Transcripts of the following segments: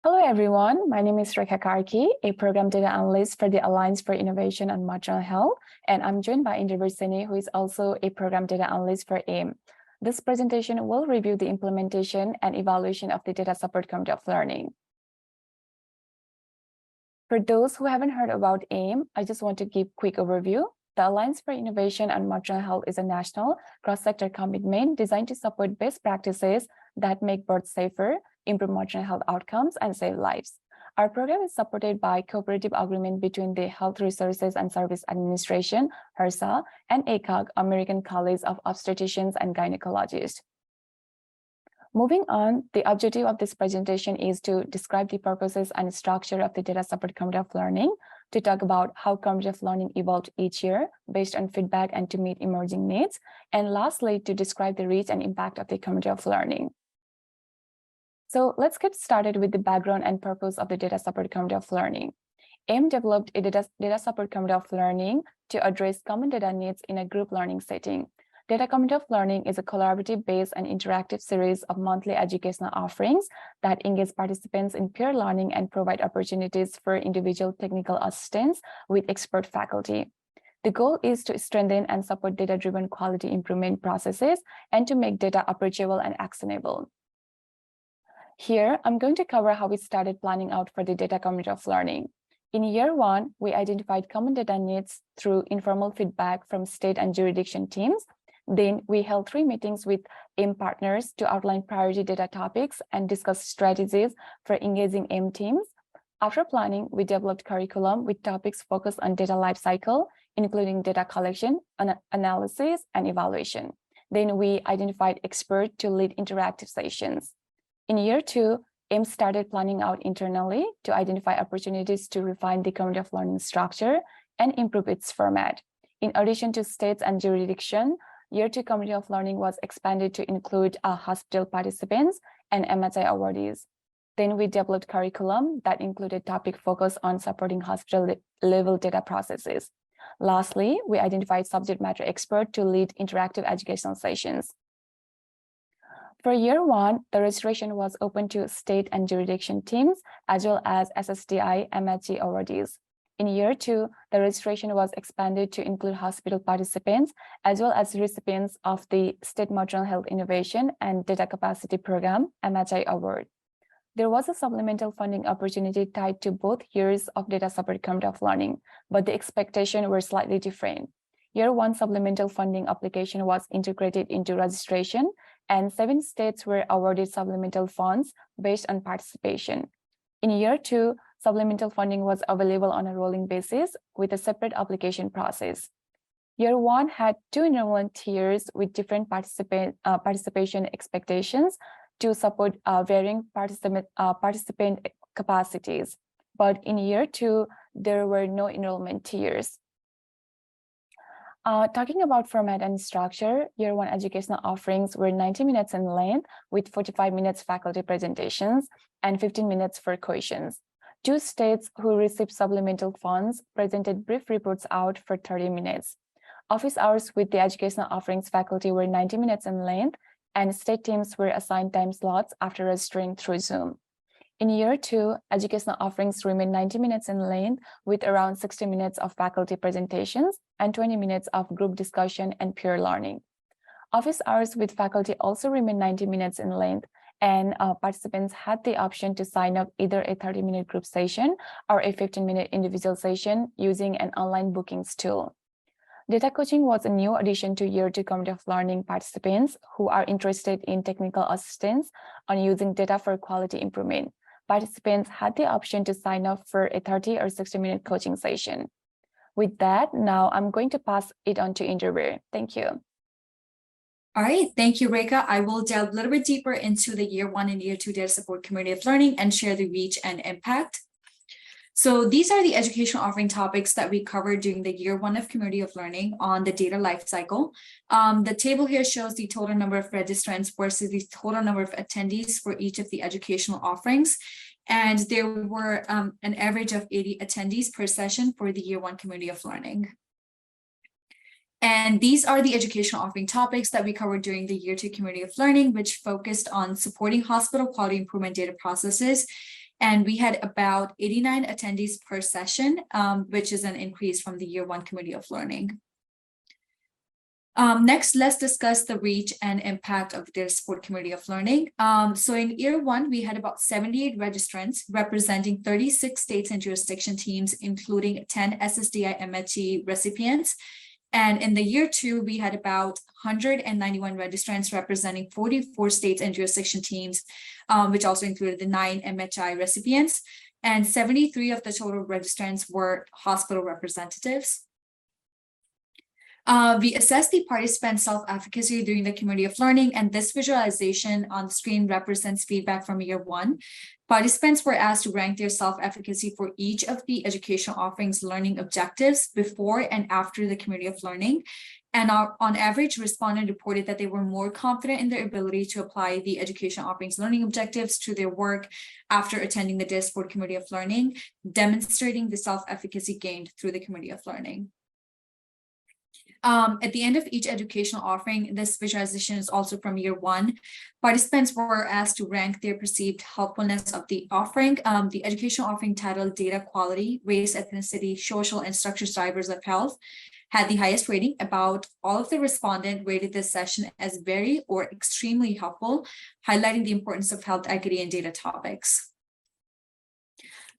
Hello, everyone. My name is Rekha Karki, a program data analyst for the Alliance for Innovation on Maternal Health, and I'm joined by Indrabir Seni, who is also a program data analyst for AIM. This presentation will review the implementation and evaluation of the Data Support Committee of Learning. For those who haven't heard about AIM, I just want to give a quick overview. The Alliance for Innovation on Maternal Health is a national cross-sector commitment designed to support best practices that make birth safer, improve maternal health outcomes, and save lives. Our program is supported by cooperative agreement between the Health Resources and Service Administration, HRSA, and ACOG, American College of Obstetricians and Gynecologists. Moving on, the objective of this presentation is to describe the purposes and structure of the Data Support Committee of Learning, to talk about how Committee of Learning evolved each year based on feedback and to meet emerging needs, and lastly, to describe the reach and impact of the Committee of Learning. So let's get started with the background and purpose of the Data Support Committee of Learning. AIM developed a Data Support Committee of Learning to address common data needs in a group learning setting. Data Committee of Learning is a collaborative-based and interactive series of monthly educational offerings that engage participants in peer learning and provide opportunities for individual technical assistance with expert faculty. The goal is to strengthen and support data-driven quality improvement processes and to make data approachable and actionable. Here, I'm going to cover how we started planning out for the Data Committee of Learning. In year one, we identified common data needs through informal feedback from state and jurisdiction teams. Then we held 3 meetings with AIM partners to outline priority data topics and discuss strategies for engaging AIM teams. After planning, we developed curriculum with topics focused on data lifecycle, including data collection, analysis, and evaluation. Then we identified experts to lead interactive sessions. In year 2, AIM started planning out internally to identify opportunities to refine the Committee of Learning structure and improve its format. In addition to states and jurisdiction, Year 2 Committee of Learning was expanded to include hospital participants and MHI awardees. Then we developed curriculum that included topic focus on supporting hospital-level data processes. Lastly, we identified subject matter expert to lead interactive educational sessions. For year 1, the registration was open to state and jurisdiction teams, as well as SSDI MHG awardees. In year 2, the registration was expanded to include hospital participants, as well as recipients of the State Maternal Health Innovation and Data Capacity Program MHI Award. There was a supplemental funding opportunity tied to both years of Data Support Committee of Learning, but the expectations were slightly different. Year 1 supplemental funding application was integrated into registration, and 7 states were awarded supplemental funds based on participation. In year 2, supplemental funding was available on a rolling basis with a separate application process. Year 1 had 2 enrollment tiers with different participation expectations to support varying participant capacities. But in year 2, there were no enrollment tiers. Talking about format and structure, year 1 educational offerings were 90 minutes in length with 45 minutes faculty presentations and 15 minutes for questions. 2 states who received supplemental funds presented brief reports out for 30 minutes. Office hours with the educational offerings faculty were 90 minutes in length, and state teams were assigned time slots after registering through Zoom. In year 2, educational offerings remained 90 minutes in length with around 60 minutes of faculty presentations and 20 minutes of group discussion and peer learning. Office hours with faculty also remained 90 minutes in length, and participants had the option to sign up either a 30-minute group session or a 15-minute individual session using an online bookings tool. Data coaching was a new addition to Year 2 Committee of Learning participants who are interested in technical assistance on using data for quality improvement. Participants had the option to sign up for a 30 or 60-minute coaching session. With that, now I'm going to pass it on to Indrabir. Thank you. All right, thank you, Rekha. I will delve a little bit deeper into the Year 1 and Year 2 Data Support Committee of Learning and share the reach and impact. So these are the educational offering topics that we covered during the Year 1 of Committee of Learning on the data lifecycle. The table here shows the total number of registrants versus the total number of attendees for each of the educational offerings. And there were an average of 80 attendees per session for the Year 1 Committee of Learning. And these are the educational offering topics that we covered during the Year 2 Committee of Learning, which focused on supporting hospital quality improvement data processes And we had about 89 attendees per session, which is an increase from the year one community of learning. Next, let's discuss the reach and impact of the data support community of learning. So in year one, we had about 78 registrants representing 36 states and jurisdiction teams, including 10 SSDI MHE recipients. And in the year two, we had about 191 registrants representing 44 states and jurisdiction teams, which also included the 9 MHI recipients. And 73 of the total registrants were hospital representatives. We assessed the participant self-efficacy during the community of learning, and this visualization on the screen represents feedback from year one. Participants were asked to rank their self-efficacy for each of the educational offerings learning objectives before and after the community of learning. And on average, respondents reported that they were more confident in their ability to apply the educational offerings learning objectives to their work after attending the data support community of learning, demonstrating the self-efficacy gained through the community of learning. At the end of each educational offering, this visualization is also from year one. Participants were asked to rank their perceived helpfulness of the offering. The educational offering titled Data Quality, Race, Ethnicity, Social, and Structural Drivers of Health had the highest rating. About all of the respondents rated this session as very or extremely helpful, highlighting the importance of health equity and data topics.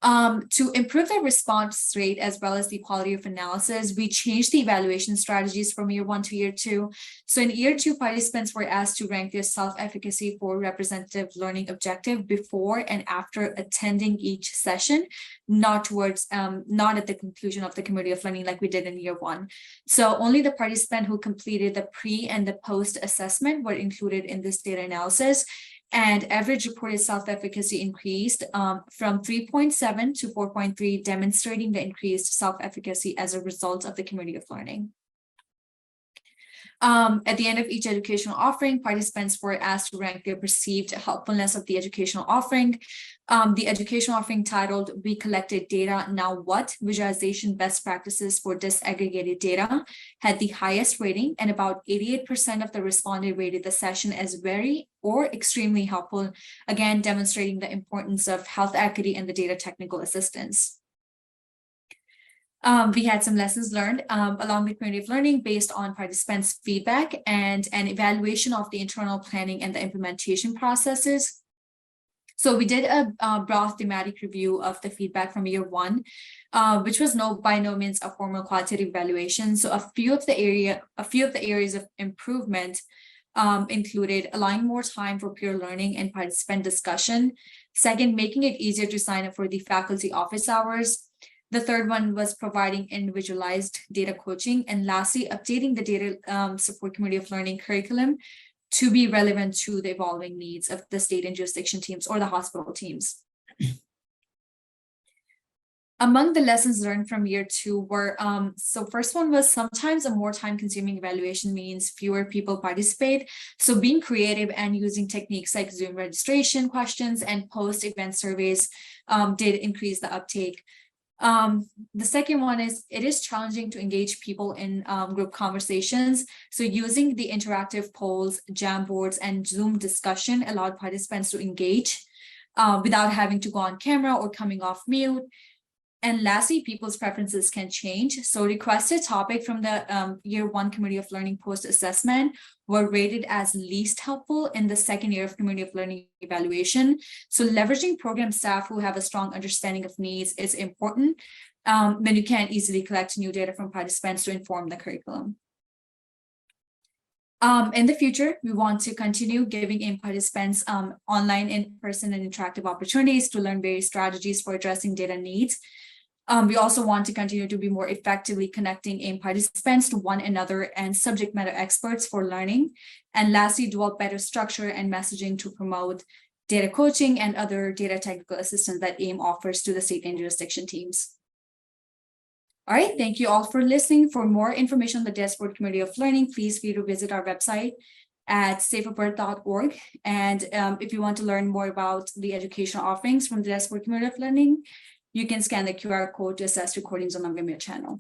To improve the response rate as well as the quality of analysis, we changed the evaluation strategies from year one to year two. So in year two, participants were asked to rank their self-efficacy for representative learning objective before and after attending each session, not at the conclusion of the community of learning like we did in year one. So only the participant who completed the pre and the post assessment were included in this data analysis. And average reported self-efficacy increased from 3.7 to 4.3, demonstrating the increased self-efficacy as a result of the community of learning. At the end of each educational offering, participants were asked to rank their perceived helpfulness of the educational offering. The educational offering titled We Collected Data, Now What? Visualization Best Practices for Disaggregated Data had the highest rating, and about 88% of the respondents rated the session as very or extremely helpful, again demonstrating the importance of health equity and the data technical assistance. We had some lessons learned along the community of learning based on participants' feedback and an evaluation of the internal planning and the implementation processes. So we did a broad thematic review of the feedback from year one, which was by no means a formal qualitative evaluation. So a few of the areas of improvement included allowing more time for peer learning and participant discussion. Second, making it easier to sign up for the faculty office hours. The third one was providing individualized data coaching. And lastly, updating the data support community of learning curriculum to be relevant to the evolving needs of the state and jurisdiction teams or the hospital teams. Among the lessons learned from year two were, so first one was sometimes a more time-consuming evaluation means fewer people participate. So being creative and using techniques like Zoom registration questions and post-event surveys did increase the uptake. The second one is it is challenging to engage people in group conversations. So using the interactive polls, Jamboards, and Zoom discussion allowed participants to engage without having to go on camera or coming off mute. And lastly, people's preferences can change. So requested topic from the year one community of learning post assessment were rated as least helpful in the second year of community of learning evaluation. So leveraging program staff who have a strong understanding of needs is important when you can't easily collect new data from participants to inform the curriculum. In the future, we want to continue giving AIM participants online, in-person, and interactive opportunities to learn various strategies for addressing data needs. We also want to continue to be more effectively connecting AIM participants to one another and subject matter experts for learning. And lastly, develop better structure and messaging to promote data coaching and other data technical assistance that AIM offers to the state and jurisdiction teams. All right, thank you all for listening. For more information on the Dashboard Community of Learning, please feel free to visit our website at safeofbirth.org. And if you want to learn more about the educational offerings from the Dashboard Community of Learning, you can scan the QR code to access recordings on our Vimeo channel.